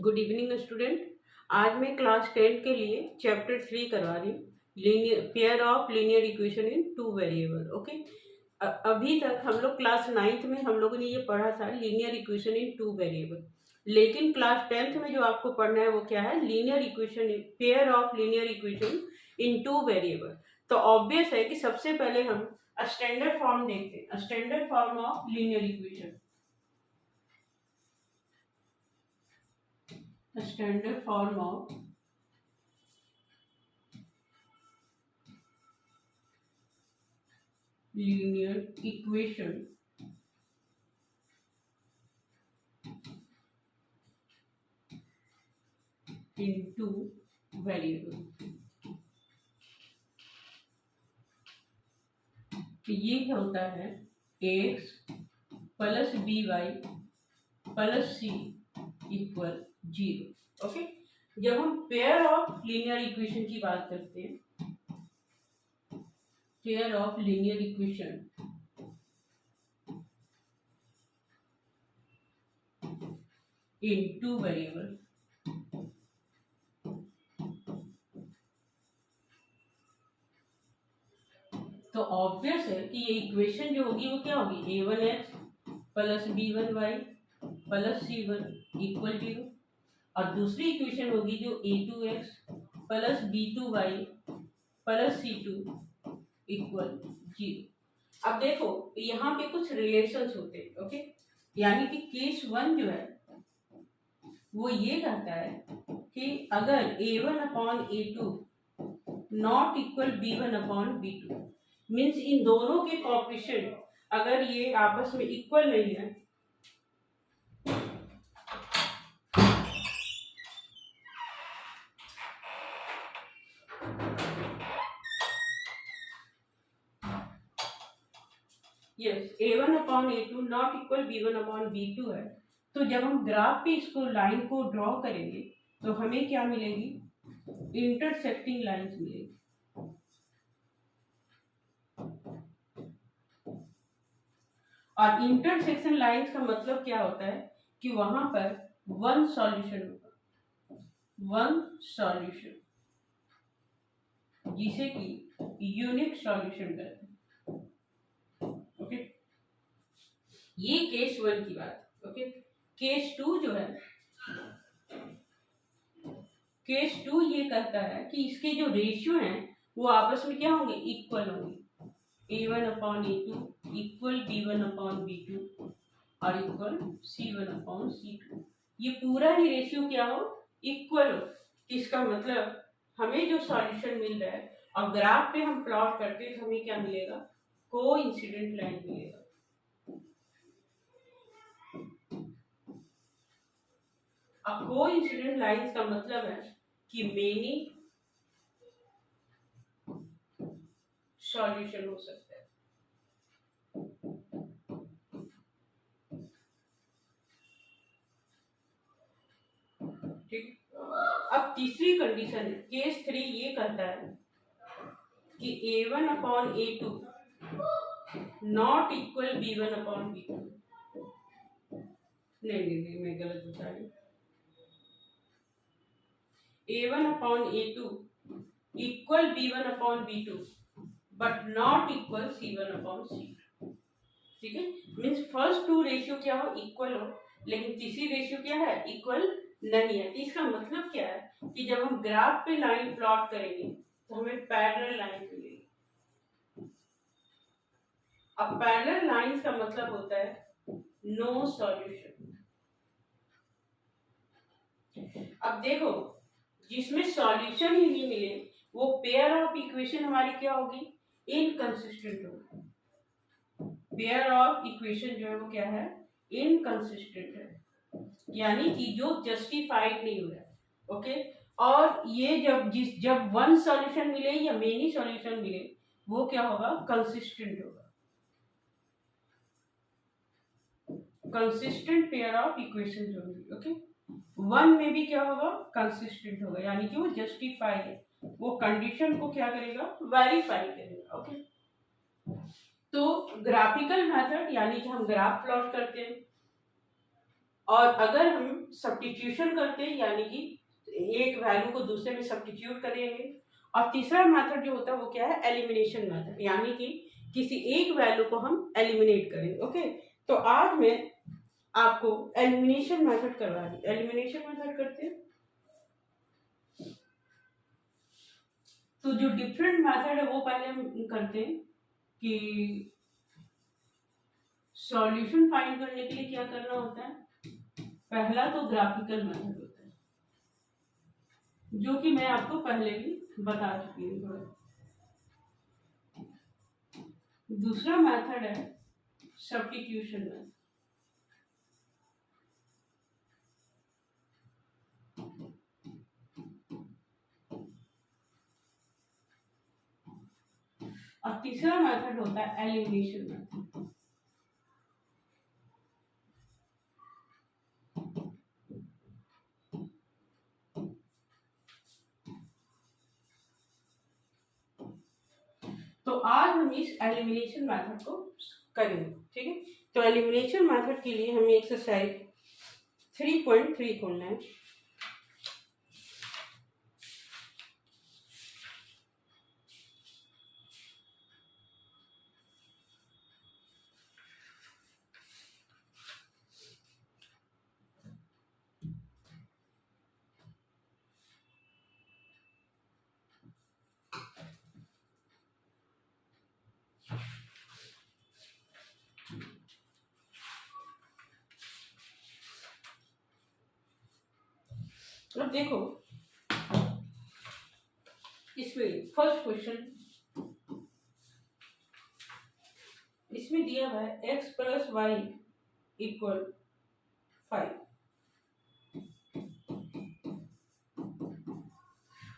Good evening student. आज मैं class 10 के लिए चैप्टर 3 करवा रही हूँ, linear pair of linear equation in two variable. Okay, अभी तक हम लोग क्लास 9th में हम लोगों ने ये पढ़ा था linear equation in two variable, लेकिन क्लास 10th में जो आपको पढ़ना है वो क्या है, linear equation, pair of linear equation in two variable. तो ऑब्वियस है कि सबसे पहले हम स्टैंडर्ड फॉर्म देखते हैं, standard form of linear equation. Standard form of linear equation into variable। तो ये होता है x plus B Y plus C equal 0। Okay, जब हम पेयर ऑफ लीनियर इक्वेशन की बात करते हैं, pair of linear equation in two variable, तो ऑब्वियस है कि ये इक्वेशन जो होगी वो क्या होगी, a1x plus b1y plus c1 equal 0, और दूसरी इक्वेशन होगी जो a2x plus b2y plus c2 equal 0। अब देखो यहाँ पे कुछ रिलेशंस होते हैं। ओके, यानी कि केस 1 जो है वो ये कहता है कि अगर a1 upon a2 not equal b1 upon b2, means in दोनों के कोएफिशिएंट अगर ये आपस में इक्वल नहीं है, yes a1 upon a2 not equal b1 upon b2 है, तो जब हम ग्राफ पे इसको लाइन को ड्रॉ करेंगे तो हमें क्या मिलेगी, इंटरसेक्टिंग लाइंस मिलेगी। और इंटरसेक्शन लाइंस का मतलब क्या होता है कि वहां पर वन सॉल्यूशन होगा, वन सॉल्यूशन, जिसे कि यूनिक सॉल्यूशन कहते हैं। ओके, ये केस 1 की बात। ओके, केस 2 जो है, केस 2 ये कहता है कि इसके जो रेशियो हैं वो आपस में क्या होंगे, इक्वल होंगे। a1 upon a2 equal b1 upon b2 और इक्वल c1 अपॉन c2। ये पूरा ही रेशियो क्या हो, इक्वल हो। इसका मतलब हमें जो सॉल्यूशन मिल रहा है और ग्राफ पे हम प्लॉट करते हैं तो हमें क्या मिलेगा, कोइंसिडेंट लाइन मिलेगा। अब कोइंसिडेंट लाइंस का मतलब है कि मेनी सॉल्यूशन हो सकता है। ठीक, अब तीसरी कंडीशन है, केस 3 ये कहता है कि a1 upon a2 not equal b1 upon b2। नहीं, मैं गलत बता रही। a1 upon a2 equal b1 upon b2 but not equal c1 upon c2। ठीक है, मीन्स फर्स्ट टू रेशियो क्या हो, इक्वल हो, लेकिन तीसरी रेशियो क्या है, इक्वल नहीं है। इसका मतलब क्या है कि जब हम ग्राफ पे लाइन प्लॉट करेंगे तो हमें पैरेलल लाइन मिलेगी। अब पैरेलल लाइंस का मतलब होता है नो सॉल्यूशन। अब देखो, जिसमें सॉल्यूशन ही नहीं मिले वो पेयर ऑफ इक्वेशन हमारी क्या होगी, इनकंसिस्टेंट होगी। पेयर ऑफ इक्वेशन जो है वो क्या है, इनकंसिस्टेंट है, यानी कि जो जस्टिफाइड नहीं हो रहा है। ओके, और ये जब वन सॉल्यूशन मिले या मेनी सॉल्यूशन मिले वो क्या होगा, कंसिस्टेंट होगा। कंसिस्टेंट पेयर ऑफ इक्वेशन होगी। ओके, वन में भी क्या होगा, कंसिस्टेंट होगा, यानी कि वो जस्टिफाई है, वो कंडीशन को क्या करेगा, वेरीफाई करेगा। ओके, तो ग्राफिकल मेथड यानी कि हम ग्राफ प्लॉट करते हैं और अगर हम सब्स्टिट्यूशन करते हैं यानी कि एक वैल्यू को दूसरे में सब्स्टिट्यूट करेंगे, और तीसरा मेथड जो होता है वो क्या है, एलिमिनेशन मेथड, यानी कि किसी एक वैल्यू को हम एलिमिनेट करेंगे। ओके, तो आज मैं आपको एलिमिनेशन मेथड करवा रही, एलिमिनेशन मेथड करते हैं। तो जो डिफरेंट मेथड है वो पहले हम करते हैं कि सॉल्यूशन फाइंड करने के लिए क्या करना होता है। पहला तो ग्राफिकल मेथड होता है, जो कि मैं आपको पहले भी बता चुकी हूँ थोड़ा। दूसरा मेथड है सब्स्टिट्यूशन मेथड। और तीसरा मेथड होता है एलिमिनेशन मेथड। तो आज हम इस एलिमिनेशन मेथड को करेंगे, ठीक है। तो एलिमिनेशन मेथड के लिए हमें एक्सरसाइज 3.3 खोलना है। अब देखो इसमें फर्स्ट क्वेश्चन इसमें दिया हुआ है x प्लस वाई इक्वल 5,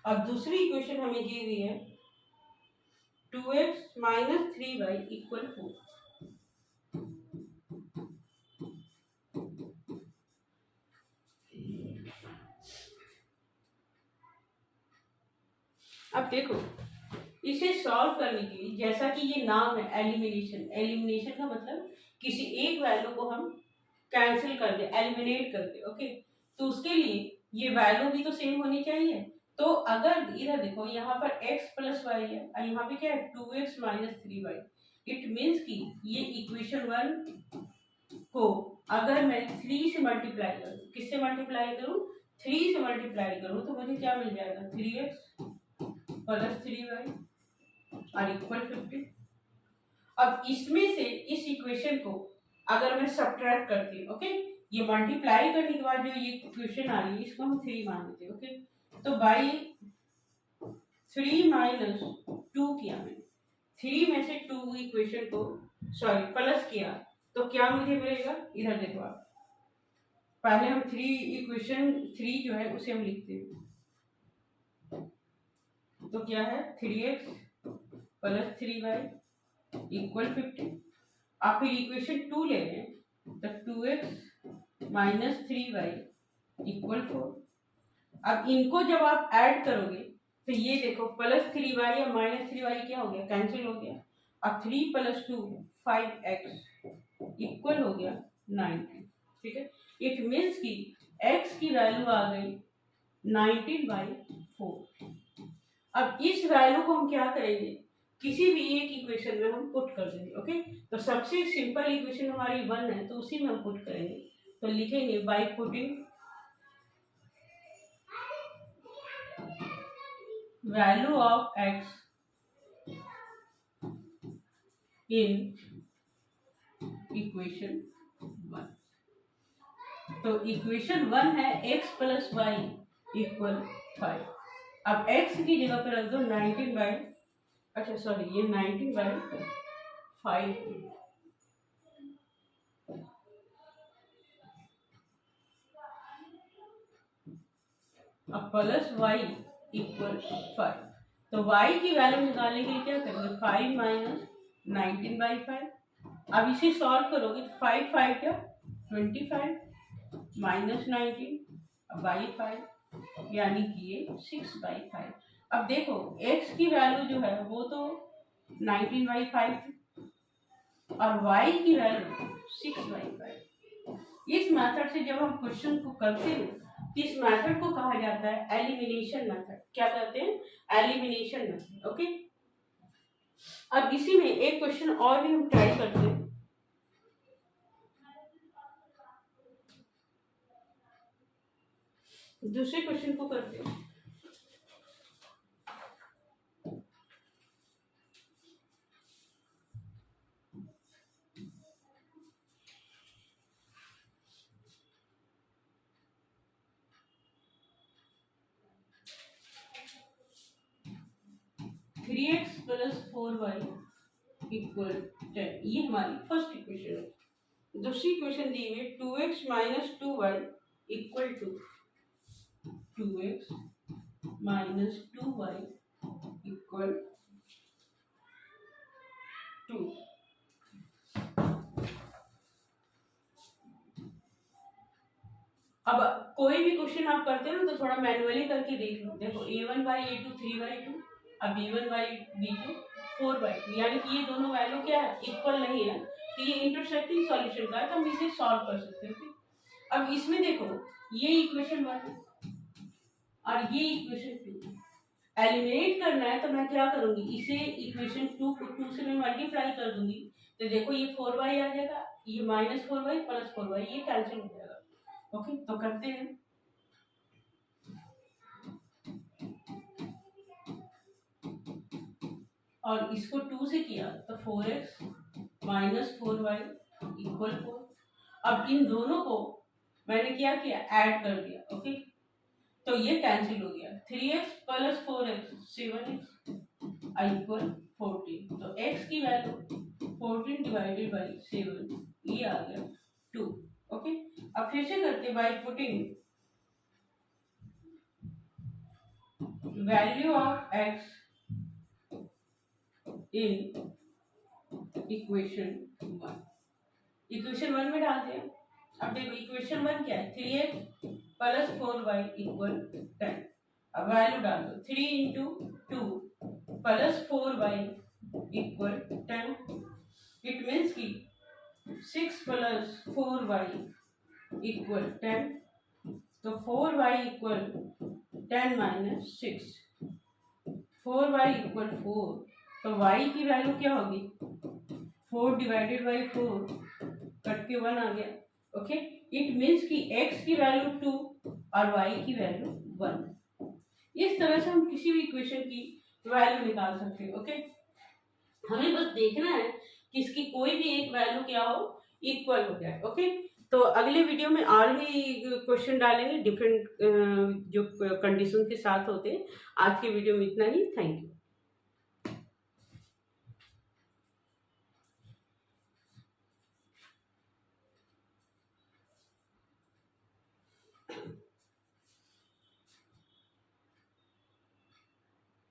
और दूसरी इक्वेशन हमें दी हुई है 2x माइनस 3y इक्वल 4। अब देखो इसे सॉल्व करने के लिए, जैसा कि ये नाम है एलिमिनेशन, एलिमिनेशन का मतलब किसी एक वैल्यू को हम कैंसिल कर दे, एलिमिनेट कर दे। ओके, तो उसके लिए ये वैल्यू भी तो सेम होनी चाहिए। तो अगर इधर देखो यहाँ पर x प्लस वाई है और यहाँ पे क्या है 2x minus 3y, it means कि ये इक्वेशन 1 को अगर मैं 3 से मल्टीप्लाई करूँ, किससे मल्टीप्लाई करूँ, 3 से मल्टीप्लाई करूँ, तो मुझे क्या मिल जाएगा 3x प्लस 3y और इक्वल 50। अब इसमें से इस इक्वेशन को अगर मैं सब्ट्रैक्ट करती हूँ, ओके, ये मल्टीप्लाई करने के बाद जो ये इक्वेशन आ रही है इसको हम 3 मान लेते हैं। ओके, तो बाई 3 माइनस 2 किया मैंने, 3 में से 2 इक्वेशन को सॉरी प्लस किया, तो क्या मुझे मिलेगा, इधर देखो आप, पहले हम 3 इक्वेशन 3 जो है उसे हम लिखते हैं, तो क्या है 3x प्लस 3y इक्वल 50। आप फिर इक्वेशन 2 ले लें, तो 2x माइनस 3y इक्वल 4। अब इनको जब आप ऐड करोगे तो ये देखो प्लस 3y या माइनस 3y क्या हो गया, कैंसिल हो गया, और 3 प्लस 2 5x इक्वल हो गया 19। ठीक है, इट मीन्स कि x की वैल्यू आ गई 19/4। अब इस वैल्यू को हम क्या करेंगे, किसी भी एक इक्वेशन में हम पुट कर देंगे। ओके, तो सबसे सिंपल इक्वेशन हमारी 1 है, तो उसी में हम पुट करेंगे। तो लिखेंगे by putting value of x in equation 1। तो इक्वेशन 1 है x प्लस वाई इक्वल 5। अब x की जगह पर रख दो 19 बाई, अच्छा सॉरी ये 19/5, अब प्लस y इक्वल 5। तो y की वैल्यू निकालने के लिए क्या करेंगे, 5 माइनस 19/5। अब इसे सॉल्व करोगे, 5 5 क्या 25 माइनस 19/5 यानी कि ये 6/5। अब देखो x की वैल्यू जो है वो तो 19/5 और y की वैल्यू 6/5। इस मेथड से जब हम क्वेश्चन को करते हैं तो इस मेथड को कहा जाता है एलिमिनेशन मेथड। क्या कहते हैं? Elimination method. ओके, अब इसी में एक क्वेश्चन और भी हम ट्राई करते हैं। दूसरे क्वेश्चन को करते हैं। Three x plus 4y equal 10, ये हमारी फर्स्ट इक्वेशन है। दूसरी इक्वेशन दी हुई 2x minus 2y equal to 2x minus 2y equal 2। अब कोई भी क्वेश्चन आप करते हो ना तो थोड़ा मैनुअली करके देख लो। देखो a1/a2 3/2, अब b1/b2 4/2, यानी कि ये दोनों वैल्यू क्या है? इक्वल नहीं है, तो ये इंटरसेक्टिंग सॉल्यूशन का है, तो हम इसे सॉल्व कर सकते हैं। अब इसमें देखो, ये इक्वेशन 1 और ये इक्वेशन 2 एलिमिनेट करना है, तो मैं क्या करूंगी, इसे इक्वेशन 2 को 2 से मैं मल्टीप्लाई कर दूंगी, तो देखो ये 4y आ जाएगा, ये -4y प्लस 4y, ये कैंसिल हो जाएगा। ओके, तो करते हैं। और इसको 2 से किया तो 4x माइनस 4y इक्वल 4। अब इन दोनों को मैंने क्या किया? ऐड कर दिया। ओके, तो ये कैंसिल हो गया। 3x plus 4x 7x equal 14। तो x की वैल्यू 14 डिवाइडेड बाई 7, ये आ गया 2। ओके, अब फिर से करते by putting value of x in equation 1, equation 1 में डालते हैं। अब देखो इक्वेशन 1 क्या है? 3x plus 4y equal 10। अब वैल्यू डाल दो, 3 into 2 plus 4y equal 10। It means की 6 प्लस 4y इक्वल 10। तो 4y equal 10 minus 6, 4y equal 4। तो y की वैल्यू क्या होगी? 4 डिवाइडेड बाई 4, कट के 1 आ गया। ओके, इट मीन्स कि x की वैल्यू 2 और y की वैल्यू 1। इस तरह से हम किसी भी इक्वेशन की वैल्यू निकाल सकते हैं। ओके, हमें बस देखना है कि इसकी कोई भी एक वैल्यू क्या हो, इक्वल हो जाए। ओके, तो अगले वीडियो में और भी क्वेश्चन डालेंगे डिफरेंट जो कंडीशन के साथ होते हैं। आज के वीडियो में इतना ही। Thank you.